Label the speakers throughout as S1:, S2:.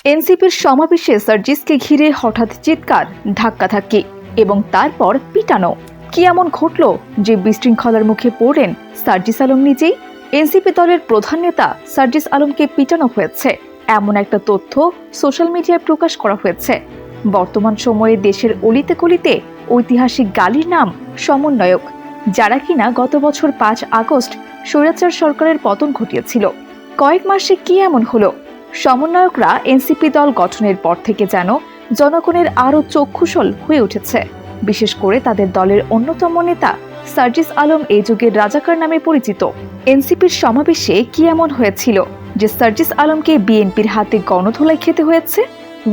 S1: এনসিপির সমাবেশে সার্জিসকে ঘিরে হঠাৎ চিৎকার, ধাক্কাধাক্কি এবং তারপর পিটানো। কি এমন ঘটল যে বিশৃঙ্খলার মুখে পড়লেন সার্জিস আলম নিজেই? এনসিপি দলের প্রধান নেতা সার্জিস আলমকে পিটানো হয়েছে এমন একটা তথ্য সোশ্যাল মিডিয়ায় প্রকাশ করা হয়েছে। বর্তমান সময়ে দেশের অলিতে গলিতে ঐতিহাসিক গালির নাম সমন্বয়ক, যারা কিনা গত বছর 5 আগস্ট স্বৈরাচার সরকারের পতন ঘটিয়েছিল। কয়েক মাসে কি এমন হলো? সমন্বয়করা এনসিপি দল গঠনের পর থেকে যেন জনগণের আরও চক্ষুশল হয়ে উঠেছে। বিশেষ করে তাদের দলের অন্যতম নেতা সার্জিস আলম এই যুগের রাজাকার নামে পরিচিত। এনসিপির সমাবেশে কি এমন হয়েছিল যে সার্জিস আলমকে বিএনপির হাতে গণধোলাই খেতে হয়েছে?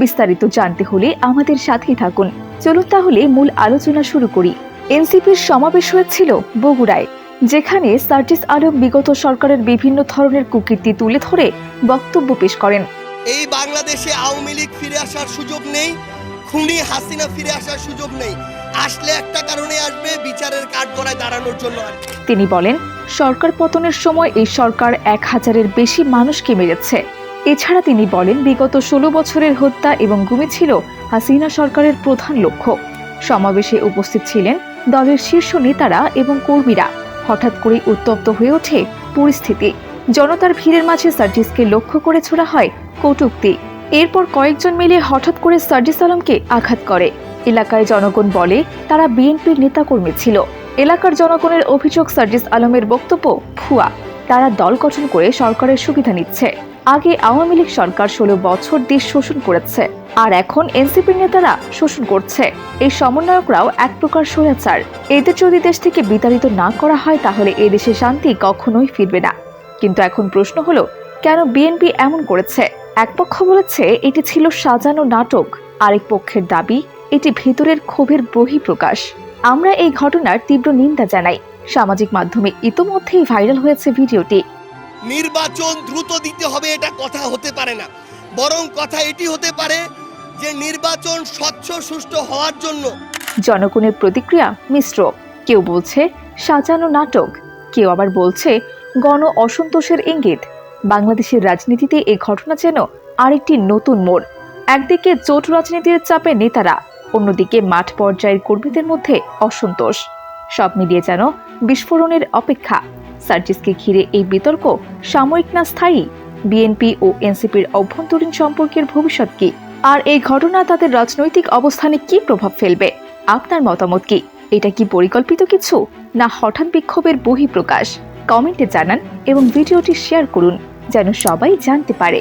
S1: বিস্তারিত জানতে হলে আমাদের সাথেই থাকুন। চলুন তাহলে মূল আলোচনা শুরু করি। এনসিপির সমাবেশ হয়েছিল বগুড়ায়, যেখানে সার্জিস আলম বিগত সরকারের বিভিন্ন ধরনের কুকীর্তি তুলে ধরে বক্তব্য পেশ করেন।
S2: এই বাংলাদেশে আওয়ামী লীগ ফিরে আসার সুযোগ নেই, খুনি হাসিনা ফিরে আসার সুযোগ নেই। আসলে একটা কারণে আসবে, বিচারের কাঠগড়ায় দাঁড়ানোর জন্য।
S1: তিনি বলেন, সরকার পতনের সময় এই সরকার 1000-এর বেশি মানুষকে মেরেছে। এছাড়া তিনি বলেন, বিগত 16 বছরের হত্যা এবং গুমি ছিল হাসিনা সরকারের প্রধান লক্ষ্য। সমাবেশে উপস্থিত ছিলেন দলের শীর্ষ নেতারা এবং কর্মীরা। হঠাৎ করে উত্তপ্ত হয়ে ওঠে পরিস্থিতি। জনতার ভিড়ের মাঝে সার্জিসকে লক্ষ্য করে ছোড়া হয় কটূক্তি। এরপর কয়েকজন মিলে হঠাৎ করে সার্জিস আলমকে আঘাত করে। এলাকায় জনগণ বলে তারা বিএনপির নেতাকর্মী ছিল। এলাকার জনগণের অভিযোগ, সার্জিস আলমের বক্তব্য ভুয়া। তারা দল গঠন করে সরকারের সুবিধা নিচ্ছে। আগে আওয়ামী লীগ সরকার 16 বছর দেশ শোষণ করেছে, আর এখন এনসিপির নেতারা শোষণ করছে। এই সমন্বয়করাও এক প্রকার স্বৈরাচার। এদের যদি দেশ থেকে বিতাড়িত না করা হয় তাহলে এ দেশে শান্তি কখনোই ফিরবে না। কিন্তু এখন প্রশ্ন হলো, কেন বিএনপি এমন করেছে? এক পক্ষ বলেছে এটি ছিল সাজানো নাটক, আরেক পক্ষের দাবি এটি ভেতরের ক্ষোভের বহিঃপ্রকাশ। আমরা এই ঘটনার তীব্র নিন্দা জানাই। সামাজিক মাধ্যমে ইতোমধ্যেই ভাইরাল হয়েছে ভিডিওটি।
S2: নির্বাচন দ্রুত দিতে হবে এটা কথা হতে পারে না, বরং কথা এটি হতে পারে যে নির্বাচন স্বচ্ছ সুষ্ঠু হওয়ার জন্য।
S1: জনগণের প্রতিক্রিয়া মিশ্র। কেউ বলছে সাজানো নাটক, কেউ আবার বলছে গণ অসন্তোষের ইঙ্গিত। বাংলাদেশের রাজনীতিতে এই ঘটনা যেন আরেকটি নতুন মোড়। একদিকে জোট রাজনীতির চাপে নেতারা, অন্যদিকে মাঠ পর্যায়ের কর্মীদের মধ্যে অসন্তোষ। সব মিলিয়ে যেন বিস্ফোরণের অপেক্ষা। সার্জিসকে ঘিরে এই বিতর্ক সাময়িক না স্থায়ী? বিএনপি ও এনসিপির অভ্যন্তরীণ সম্পর্কের ভবিষ্যৎ কি? আর এই ঘটনা তাদের রাজনৈতিক অবস্থানে কি প্রভাব ফেলবে? আপনার মতামত কি? এটা কি পরিকল্পিত কিছু, না হঠাৎ বিক্ষোভের বহিঃপ্রকাশ? কমেন্টে জানান এবং ভিডিওটি শেয়ার করুন যেন সবাই জানতে পারে।